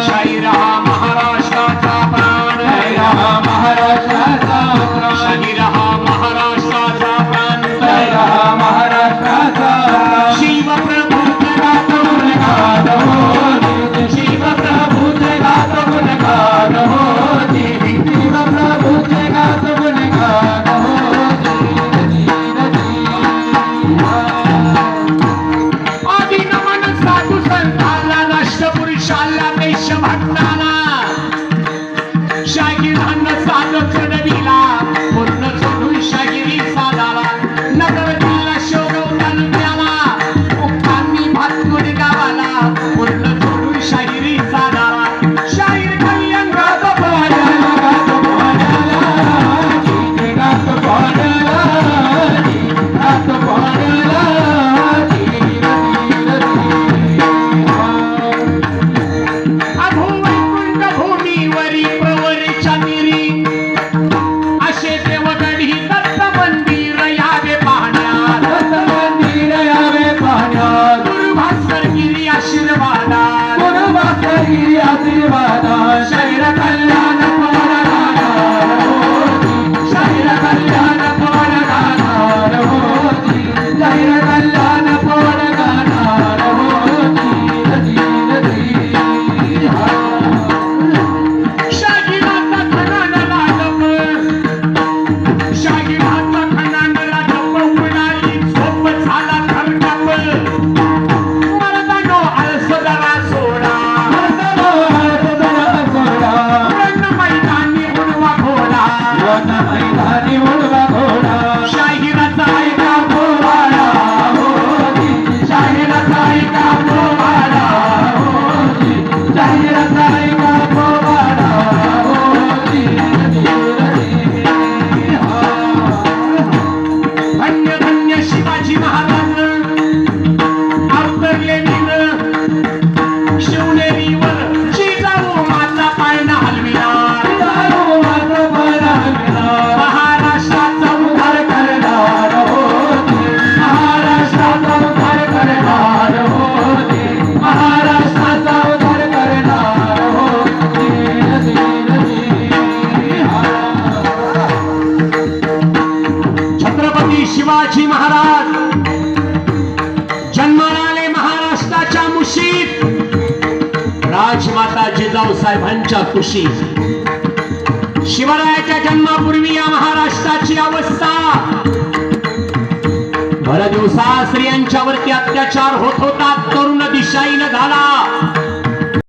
शाहीर हा महाराष्ट्राचा प्राण, महाराष्ट्राचा प्राण, शाहीर हा महाराष्ट्राचा प्राण, महाराष्ट्राचा शिवप्रभू जगात गुणगान हो, शिवप्रभू जगात गुणगान हो, शिवप्रभू जगात गुणगान हो. आदि नमन साधू संतांना, राष्ट्रपुरुषाला, देशभक्तांना, शाहिरांना साध चढविला, पूर्ण सोडून शाहिरी साधारा, नगर जिल्हा शोभव तालुक्याला, मुक्कामी भातकुड गावाला, पूर्ण सोडून शाहिरी साधारा, शाहीर कल्याण गात पाण्याला गात पाण्याला, गात पाण्याला, गात पाण्याला, अभो वैकुंठ भूमीवरी प्रवरीच्या तिरी, असे देवगडी दत्त मंदिर यावे पाहण्यात, दत्त मंदिर यावे पाण्यात, गुरुभास्करगिरी आशीर्वादात, गुरुभास्करगिरी आशीर्वादात, शाहीर कल्याण पवन गाणार होती, शाहीर कल्याण पवन गाणार होती, शाहीर कल्याण पवन गाणार होती, शाहिराचा खणानला जप, शाहिराचा खणानला जप, उडाली झोप झाला थरकाप, मर्दानो आळस जरा सोडा, रण मैदानी उडवा घोडा, मैदानी उडवा घोडा, शाहिराचा ऐका पोवाडा होती, शाहिराचा ऐका पोवाडा होती, शाहिराचा ऐका पोवाडा होती. धन्य धन्य शिवाजी महाराज अवतरले नीन शिवनेरीवर, जिजाऊ माता पाळणा हलविणार, महाराष्ट्राचा उद्धार करणार होते, महाराष्ट्राचा उद्धार करणार होते, महाराष्ट्राचा उद्धार करणार होते. छत्रपती शिवाजी महाराज जन्माला आले महाराष्ट्राच्या मुशीत, राजमाता जिजाऊ साहेबांच्या कुशीत. शिवरायाच्या जन्मापूर्वी या महाराष्ट्राची अवस्था, भर दिवसा स्त्रियांच्यावरती अत्याचार होत होता, तरुण दिशाहीन झाला,